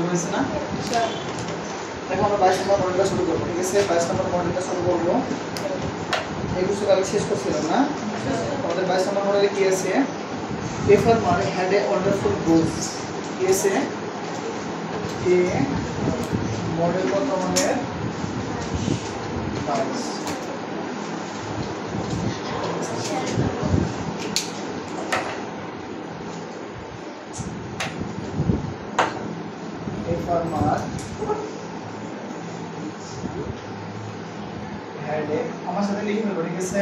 বুঝছেন না? দেখো আমরা 22 নম্বর মডেলটা শুরু করব। ঠিক আছে, 22 নম্বর মডেলটা শুরু করব। এই বিষয়টা আমি শেষ করছিলাম না? আমাদের 22 নম্বর মডেলে কি আছে? A farmer had a wonderful goose. কি আছে? A মডেল কত আমাদের 22। A farmer had a আমার সাথে লিখে নেব। ঠিক আছে,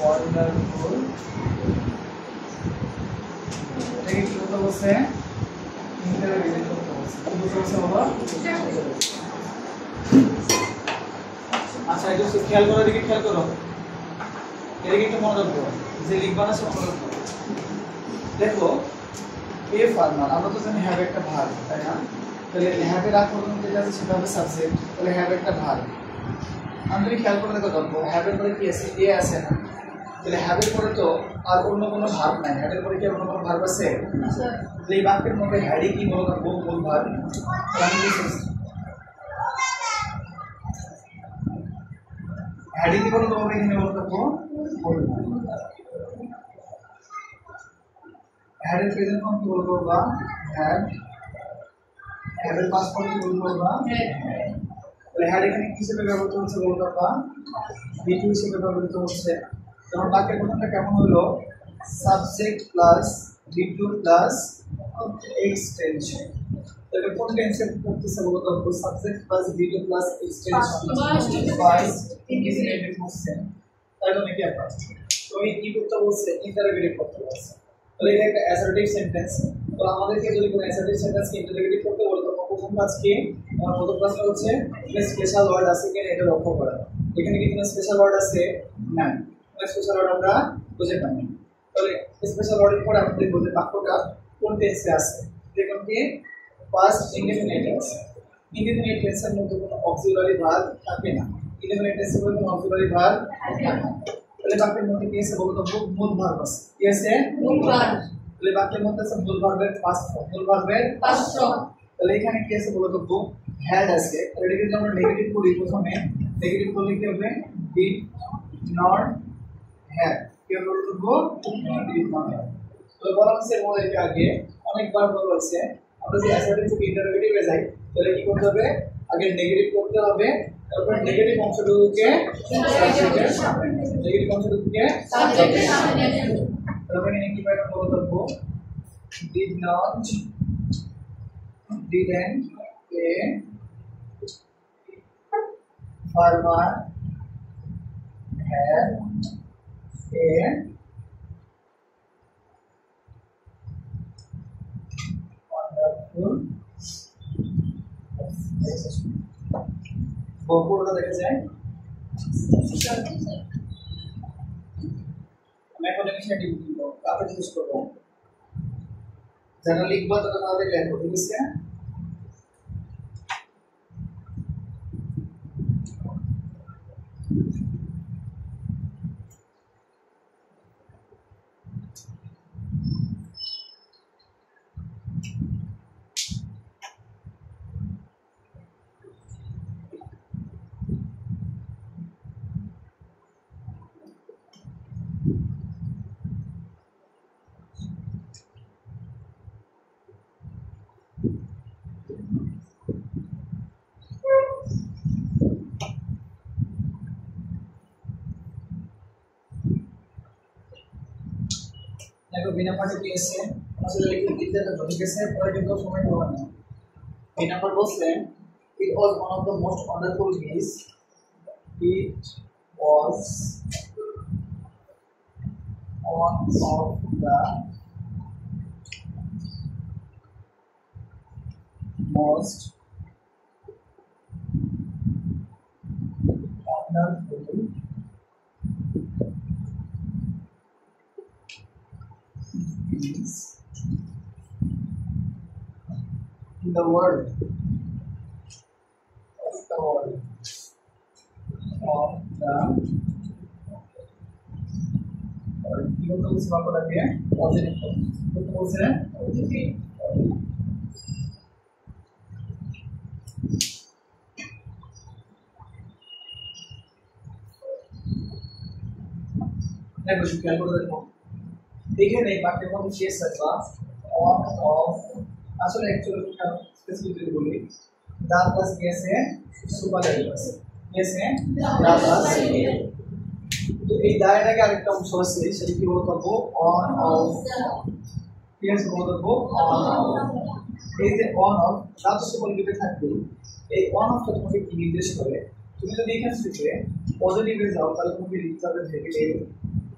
wonderful এটাকে কি করতে বলছে? ইন্টারোগেট করতে বলছে। কি বলছে বাবা? আচ্ছা, এটা খেয়াল করো, এদিকে খেয়াল করো, এদিকে একটু মনোযোগ দাও, যে লিখবা না সে মনোযোগ দাও। দেখো, এ ফার্মার আমরা তো জানি হ্যাভ একটা ভার্ব, তাই না? তাহলে হ্যাভ এর আগ পর্যন্ত যেটা আছে সেটা হবে সাবজেক্ট। তাহলে হ্যাভ একটা ভার্ব। আমি যদি খেয়াল করে দেখো দেখো হ্যাভ এর পরে কি আছে? এ আছে না? তাহলে হ্যাভ এর পরে তো আর অন্য কোনো ভার্ব নাই। হ্যাভ এর পরে কি অন্য কোনো ভার্ব আছে? তাহলে এই বাক্যের মধ্যে হ্যাডি কি বলো থাকবো? মূল ভার্ব। হ্যাডি কি বলো তোমাকে এখানে বলো থাকবো? মূল ভার্ব। হ্যাড এর প্রেজেন্ট ফর্ম কি বলবো? বা হ্যাড। হ্যাড এর পাস্ট ফর্ম কি বলবো? বা তাহলে হ্যাড এখানে কি হিসেবে ব্যবহৃত হচ্ছে বলবো? বা বি2 হিসেবে ব্যবহৃত হচ্ছে। তখন বাক্যের গঠনটা কেমন হলো? Subject plus B2 plus extension. তাহলে কোন টেন্সে করতেছে বলতো? Subject plus B2 plus extension first ইনডিফিনিটিভ হচ্ছে। তাই মানে কি আছে? তো এই কি করতে বলছে? ইন্টারোগেটিভ করতে বলছে। তাহলে এটা একটা অ্যাসার্টিভ সেন্টেন্স। তো আমাদেরকে যদি কোনো অ্যাসার্টিভ সেন্টেন্সকে ইন্টারোগেটিভ করতে বলে তখন প্রথম কাজ কি? আমার প্রথম কাজটা হচ্ছে এখানে স্পেশাল ওয়ার্ড আছে কিনা এটা লক্ষ্য করা। এখানে কি কোনো স্পেশাল ওয়ার্ড আছে? না। স্পেশাল ওয়ার্ড আমরা খুঁজে পাই না। তাহলে স্পেশাল ওয়ার্ডের পরে আমরা দেখব যে বাক্যটা কোন টেন্সে আছে। দেখুন কি পাস্ট ইনডিফিনিট আছে। ইনডিফিনিট টেন্সের মধ্যে কোনো অক্সিলারি ভার্ব থাকে না। ইনডিফিনিট টেন্সের মধ্যে কোনো অক্সিলারি ভার্ব থাকে না। তাহলে বাক্যের মধ্যে কি আছে বলতো? মূল ভার্ব আছে। কি আছে? মূল ভার্ব। তাহলে বাক্যের মধ্যে আছে মূল ভার্বের পাস্ট ফর্ম। মূল ভার্বের পাস্ট ফর্ম। তাহলে এখানে কি আছে বলতো? হ্যাড আছে। তাহলে এটাকে যদি আমরা নেগেটিভ করি, প্রথমে নেগেটিভ করলে কি হবে? Did not have. কি হবে বলতো? Did not have. তো বলা হচ্ছে মডেলকে আগে অনেকবার বলা হয়েছে আমরা যে অ্যাসার্টিভ থেকে ইন্টারোগেটিভে যাই তাহলে কি করতে হবে? আগে নেগেটিভ করতে হবে, তারপর নেগেটিভ অংশটুকুকে সাবজেক্টের সামনে, নেগেটিভ অংশটুকুকে সাবজেক্টের সামনে নিয়ে আসব। তাহলে এখানে কি পাইলাম বলতো? did not, didn't, a farmer had a wonderful বহুটা দেখা যায়। আমি এখন বিষয়টি লিখবো, তারপর জিজ্ঞেস করবো যারা লিখবো তারা তাদের লেখো। ঠিক আছে? দেখো বিনা পাঠে কি আছে? আসলে লিখতে থাকো। ঠিক আছে? পরে কিন্তু সময় হবে না। এই নাম্বার বলছে it was one of the most wonderful days. It was one of the most wonderful days in the world. Of the world. Of the world. কি বলতে বলছে বাক্যটাকে? পজিটিভ বলতে বলছে। দেখো খেয়াল করে দেখো এখানে এই বাক্যের মধ্যে শেষ আছে অন অফ আসলে অ্যাকচুয়ালি স্পেসিফিকলি বলি দা প্লাস গেছে সুপারলেটিভ আছে গেছে দা প্লাস তো এই দা এর আগে আরেকটা অংশ আছে সেটা কি বলতে পারবো অন অফ ঠিক আছে বলতে পারবো অন অফ এই যে অন অফ দা তো সুপারলেটিভে থাকবে এই অন অফটা তোমাকে কি নির্দেশ করে তুমি যদি এখান থেকে পজিটিভে যাও তাহলে তোমাকে লিখতে হবে ভেরি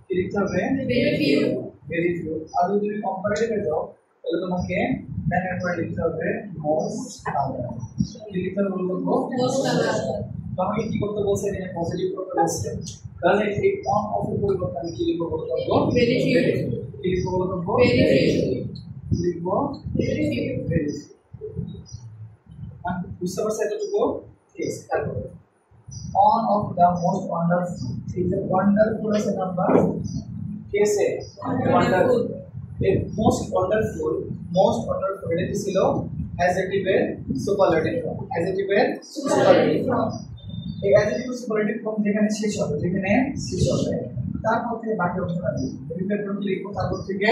কি লিখতে হবে ভেরি ফিউ আর যদি তুমি কম্পারেটিভে যাও তাহলে তোমাকে ডানের পরে লিখতে হবে মোস্ট আদার কি লিখতে হবে বলবো মোস্ট আদার তোমাকে কি করতে বলছে এখানে পজিটিভ করতে বলছে তাহলে এই অন অফ এর পরিবর্তে আমি কি লিখবো বলতে পারবো ভেরি ফিউ কি লিখবো বলতে পারবো ভেরি ফিউ লিখবো ভেরি ফিউ আর বুঝতে পারছো এতটুকু yes তারপর on of the most wonderful is a wonderful as a number कैसे wonderful the most wonderful এটা কি ছিল adjective এর superlative এই adjective superlative form যেখানে শেষ হবে তারপর থেকে বাকি অংশটা লিখব রিপেয়ার করে লিখব তারপর থেকে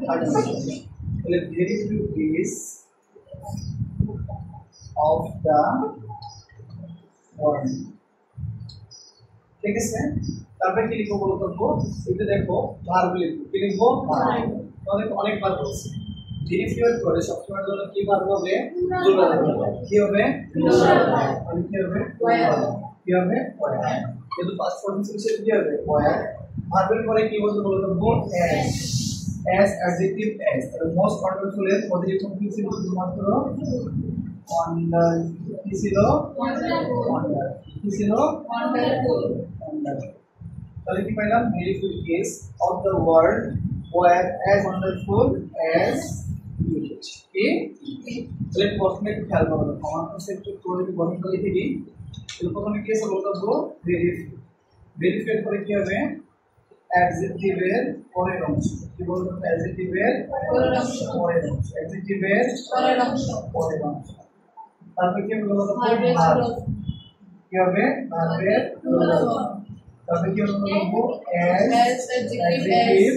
বাকি অংশটা তাহলে very few is of the world ঠিক আছে তারপরে কি লিখবো বলতো এটা দেখো ভার্ব লিখবো কি লিখবো অনেক ভার্ব আছে ভেরিফাই করে সবসময় জন্য কি ভার্ব হবে প্লুরাল কি হবে প্লুরাল কি হবে কি হবে কিন্তু পাস্ট পারফেক্ট সেন্স কি হবে ভার্বের পরে কি বলতে বলতো as adjective as the most wonderful is positive form কি ছিল শুধুমাত্র wonder কি ছিল wonder কি ছিল wonderful তাহলে কি পাইলাম beautiful case of the world were as wonderful as you কি তাহলে প্রথমে একটু খেয়াল করো কমন কনসেপ্ট করে গঠন করে লিখে দিই তাহলে প্রথমে কি আছে বলবো ভেরিফাই করে কি হবে adjective এর পরের অংশ কি বলবো adjective এর পরের অংশ adjective এর পরের অংশ তারপর কি বলবো কি হবে ভার্বের তারপর কি বলবো as adjective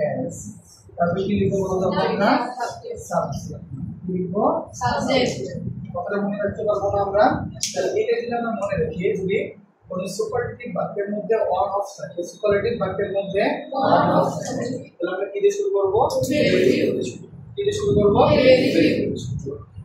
as তারপর কি লিখবো বলবো আমরা সাবজেক্ট লিখবো সাবজেক্ট কথাটা মনে রাখতে পারবো না আমরা তাহলে এটা যদি আমরা মনে রাখি যদি কোন সুপারলেটিভ বাক্যের মধ্যে অন অফ থাকে সুপারলেটিভ বাক্যের মধ্যে অন অফ থাকে তাহলে আমরা কি দিয়ে শুরু করব কি দিয়ে শুরু করব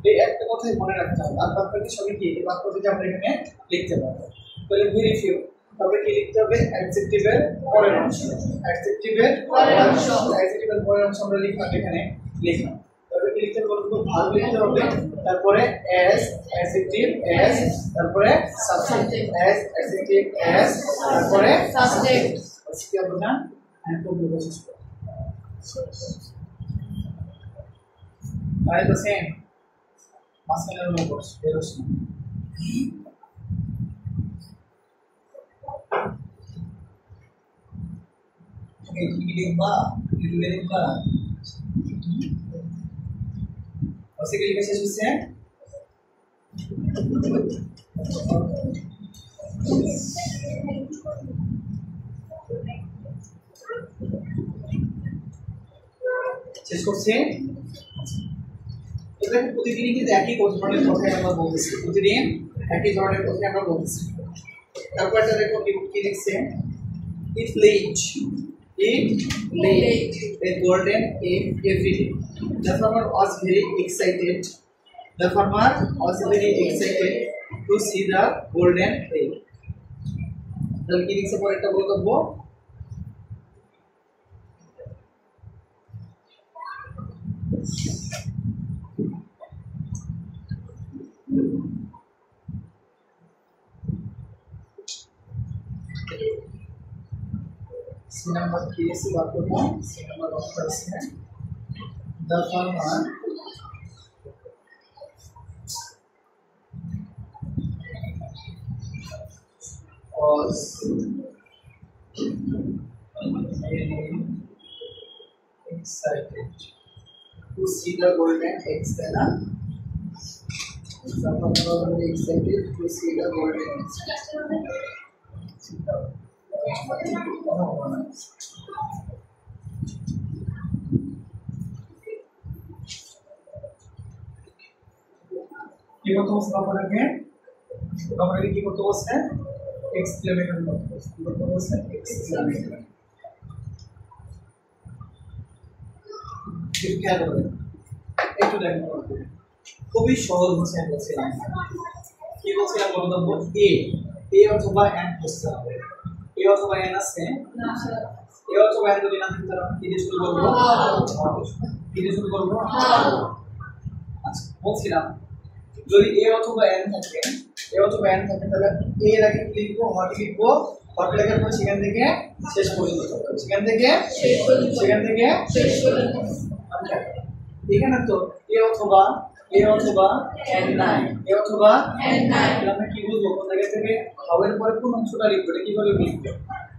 এই একটা কথাই মনে রাখতে হবে আর বাক্যটি সঙ্গে কি এই বাক্যটি আমরা এখানে লিখতে পারবো তাহলে ভেরি ফিউ তবে কি লিখতে হবে অ্যাডজেক্টিভের পরের অংশ অ্যাডজেক্টিভের পরের অংশ অ্যাডজেক্টিভের পরের অংশ আমরা লিখলাম এখানে লিখলাম তবে কি লিখতে বলবো ভার্ব লিখতে হবে তারপরে as adjective as তারপরে subject as adjective as তারপরে subject আজকে আমরা একটু বুঝে শেষ করব আই দ্য সেম মাসেলের নম্বর এরোস এই লিখবা লিখবা así que ¿qué se dice? শেষ করছে এটা প্রতিদিনই কিন্তু একই ধরনের কথা আমরা বলতেছি প্রতিদিন একই ধরনের কথা আমরা বলতেছি তারপর এটা দেখো কি লিখছে it late a golden egg every day. The farmer was very excited to see the golden egg. তাহলে কি লিখছে পরে একটা বলবো number case वाक्य number of person the farmer was very excited to see the golden eggs the farmer was very excited to see the golden eggs কি করতে বলছে বাবাটাকে কি করতে বলছে এক্সক্লেমেটর করতে বলছে কি করতে বলছে এক্সক্লেমেটর খেয়াল করে একটু দেখো খুবই সহজ হচ্ছে আমি বলছিলাম কি বলছিলাম বলতো এ অথবা এন হচ্ছে এ অথবা এন আছে এ অথবা এন যদি না থাকে তাহলে কি দিয়ে শুরু করব কি দিয়ে শুরু করব আচ্ছা বলছিলাম যদি এ অথবা এন থাকে তাহলে এ এর আগে কি লিখবো হট লিখবো হট লেখার পর সেখান থেকে শেষ পর্যন্ত সেখান থেকে শেষ পর্যন্ত আচ্ছা এখানে তো এ অথবা n9 এ অথবা n9 আমরা কি বুঝবো কোন জায়গা থেকে হাওয়ের পরে কোন অংশটা লিখবো এটা কিভাবে লিখবো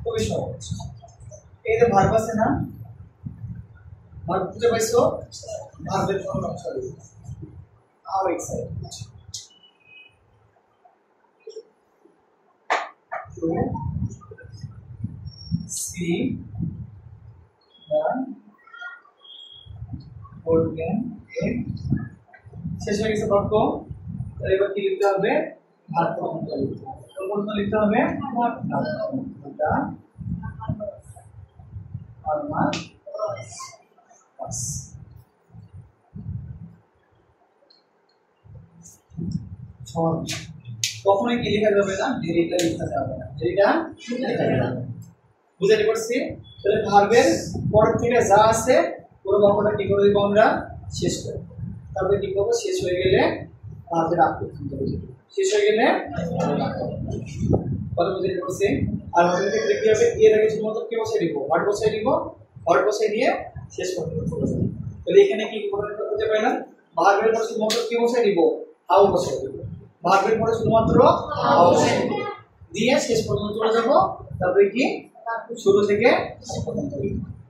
খুবই সহজ এই যে ভার্ব আছে না ভার্ব বুঝতে পাইছো ভার্বের কোন অংশ লিখবো how excited to see the golden egg শেষ হয়ে গেছে বাক্য তাহলে এবার কি লিখতে হবে ভার্ব ফর্মটা লিখতে হবে এটা আমার বাস সহজ কখনোই কি লেখা যাবে না দেরিটা লেখা যাবে না দেরিটা লেখা যাবে না বুঝতে পারছি তাহলে ভার্বের পর থেকে যা আছে পুরো বাক্যটা কি করে দেব আমরা শেষ করব তারপরে কি করব শেষ হয়ে গেলে ভার্বের আপডেট করতে হবে শেষ হয়ে গেলে পরে বুঝতে পারছি আর ভার্বের ক্ষেত্রে কি হবে এর আগে শুধুমাত্র কি বসাই দিব ভার্ব বসাই দিয়ে শেষ করতে হবে তাহলে এখানে কি করতে পারলাম ভার্বের পর শুধুমাত্র কি বসাই দিব হাউ বসাই দিব ভার্বের পরে শুধুমাত্র হাউ দিয়ে শেষ পর্যন্ত চলে যাব তারপরে কি শুরু থেকে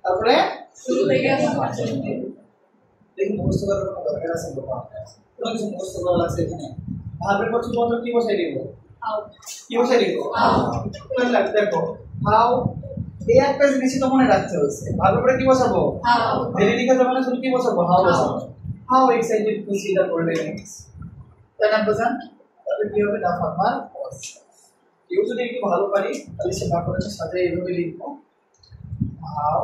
তারপরে শুরু থেকে দেখুন মুখস্থ করার কোনো দরকার আছে বাবা কোনো কিছু মুখস্থ করা লাগছে এখানে ভার্বের পর শুধুমাত্র কি বসাই দিব হাউ কি বসাই দিব হাউ দেখো হাউ এই একটা জিনিস তো মনে রাখতে হচ্ছে ভার্বের পরে কি বসাবো হাউ দেরি লিখে যাবে না শুধু কি বসাবো হাউ বসাবো how excited to see the golden eggs তাই না বুঝান তাহলে কি হবে দা ফার্মার ওয়াজ কেউ যদি একটু ভালো পারি তাহলে সে বাক্যটাকে সাজায় এইভাবে লিখবো how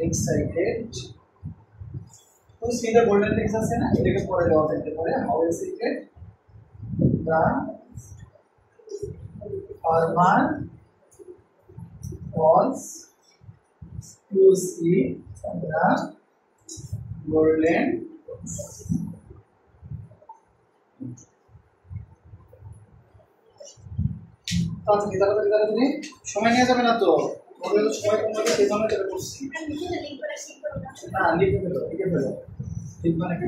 excited to see the golden eggs আছে না এটাকে পরে দেওয়া যেতে পারে how excited the farmer was to see the golden তাহলে তাহলে তুমি সময় নিয়ে যাবে না তো ওদের সময় কম লাগে সেই জন্য এটা করছি না লিখে ফেলো লিখবা নাকি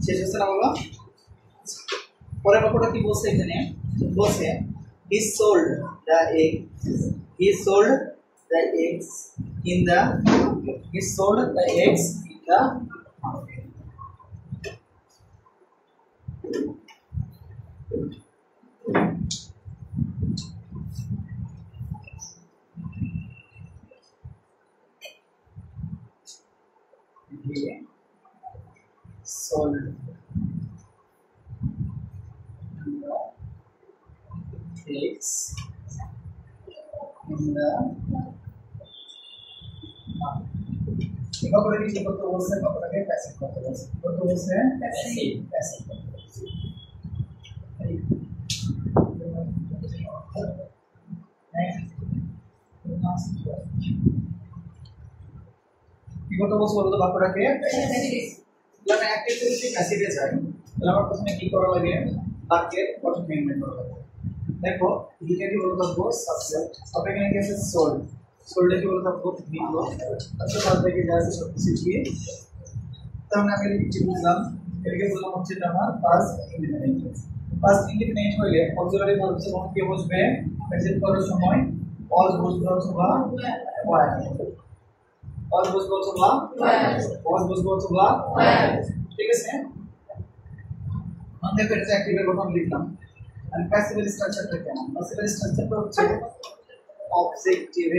শেষ হচ্ছে না বলো পরের বাক্যটা কি বলছে এখানে বলছে he sold the eggs in the he sold the eggs in the market he sold eggs in the বাক্যটা কি করতে বলছে বাক্যটাকে প্যাসিভ করতে বলছে প্যাসিভ কি করতে বলছে বলতো বাক্যটাকে মানে অ্যাক্টিভ থেকে প্যাসিভে যায় তাহলে আমার প্রথমে কি করা লাগে বাক্যের প্রথম মেনটেন করা লাগে দেখো এটা কি বলতো সাবজেক্ট তবে এখানে কি আছে সোল্ড সোল্ডে কি বলতো ভিডিও আচ্ছা তার থেকে যা আছে সব কিছু দিয়ে তাহলে আমি কি বুঝলাম এটাকে বললাম হচ্ছে আমার পাস্ট ইনডিফিনিট হইলে অক্সিলারি ভার্ব যখন কে বসবে প্রেজেন্ট করার সময় অজ বসবে অথবা ওয়াই was বসবে অথবা was বসবে অথবা ঠিক আছে আমরা এটা অ্যাক্টিভের গঠন লিখলাম আর প্যাসিভ স্ট্রাকচারটা কেমন প্যাসিভ স্ট্রাকচারটা হচ্ছে অবজেক্টিভ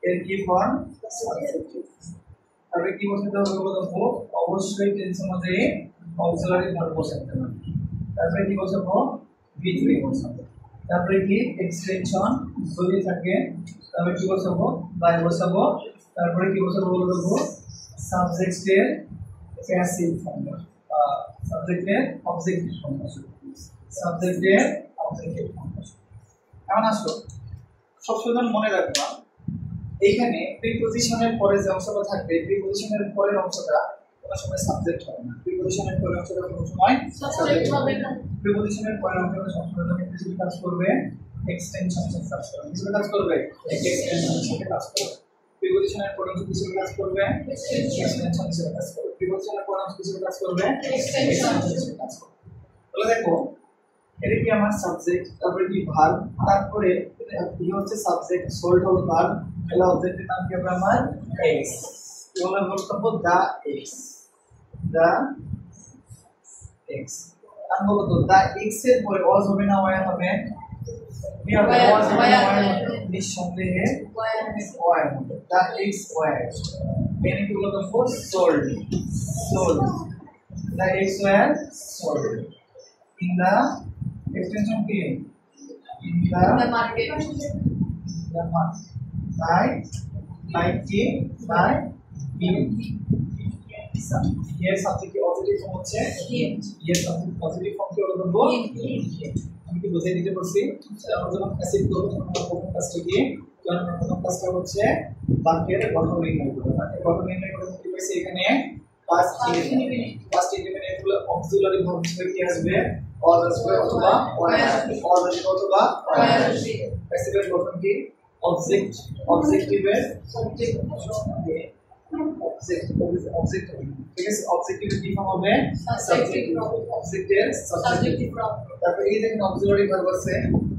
এর কি ফর্ম সাবজেক্টিভ তবে কি বসাতে হবে বলবো অবশ্যই টেন্সের মধ্যে অক্সিলারি ভার্ব বসাতে হবে তারপরে কি বসাবো V3 বসাবো তারপরে কি এক্সটেনশন যদি থাকে তাহলে কি বসাবো বাই বসাবো তারপরে কি বসাবো বলবো সাবজেক্টের প্যাসিভ ফর্ম সাবজেক্টের অবজেক্টিভ ফর্ম সাবজেক্টের অবজেক্টিভ ফর্ম এখন আসো সবসময় মনে রাখবা এইখানে প্রিপজিশনের পরে যে অংশটা থাকবে প্রিপজিশনের পরের অংশটা কোনো সময় সাবজেক্ট হবে না প্রিপজিশনের পরের অংশটা কোনো সময় সাবজেক্ট হবে না প্রিপজিশনের পরের অংশটা সবসময় যখন কিছু কাজ করবে এক্সটেনশন এর কাজ করবে কিছু কাজ করবে এক্সটেনশন এর কাজ করবে প্রিপজিশনের পরের অংশ কিছু কাজ করবে এক্সটেনশন এর কাজ করবে প্রিপজিশনের পরের অংশ কিছু কাজ করবে এক্সটেনশন এর কাজ করবে তাহলে দেখো এটা কি আমার সাবজেক্ট তারপরে কি ভার্ব তারপরে কি হচ্ছে সাবজেক্ট সোল্ড হলো ভার্ব এলা অবজেক্টের নাম কি হবে আমার এক্স এবং বলবো দা এক্স আমি বলবো তো দা এক্স এর পরে ওয়াজ হবে না ওয়ার হবে কি হবে ওয়াজ হবে না ওয়ার নিঃসন্দেহে ওয়ার হবে দা এক্স ওয়ার এখানে কি বলবো sold the ex war sold in the extension team in the market by K by P here subject positive form হচ্ছে here subject positive form কি হলো বলবো আমি কি বুঝাই দিতে পারছি আমরা যখন প্যাসিভ করব তখন প্রথম কাজটা কি কারণ প্রথম কাজটা হচ্ছে বাক্যের গঠন নির্ণয় করা বাক্যের গঠন নির্ণয় করতে কি পাইছে এখানে ফার্স্ট এলিমেন্ট হলো অক্সিলারি ভার্ব হিসেবে কি আসবে or আসবে অথবা or আসবে অথবা প্যাসিভের গঠন কি অবজেক্টিভের অবজেক্ট ঠিক আছে অবজেক্টিভের কি ফর্ম হবে অবজেক্টের সাবজেক্টিভ ফর্ম তারপরে এই দেখেন অক্সিলারি ভার্ব আছে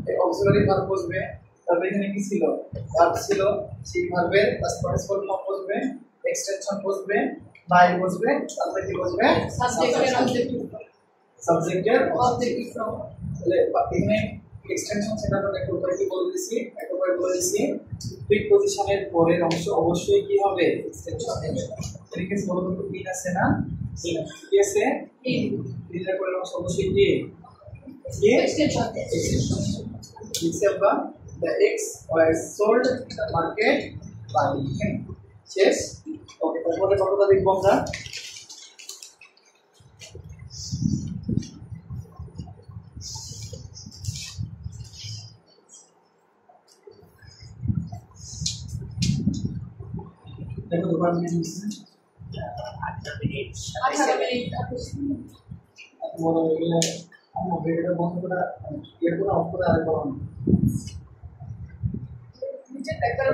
এই অক্সিলারি ভার্ব বসবে তারপরে এখানে কি ছিল ভার্ব ছিল সেই ভার্বের পাস্ট পার্টিসিপল ফর্ম বসবে এক্সটেনশন বসবে বাই বসবে তারপরে কি বসবে সাবজেক্টের অবজেক্টিভ ফর্ম তাহলে এখানে এক্সটেনশন সেটা আমরা একটু বলে দিয়েছি প্রিপজিশনের পরের অংশ অবশ্যই কি হবে এক্সটেনশন এদিকে বলবো তো ইন আছে না কি আছে ইনের পরের অংশ অবশ্যই কি extension example the x was sold in the market by him শেষ ওকে তারপরে কতটা দেখব আমরা দেখো দুবার মিনিট বড় এগুলো আমরা ভিডিওটা বন্ধ করে এরপর অফ করে আরেকবার নিচে ট্যাগ করে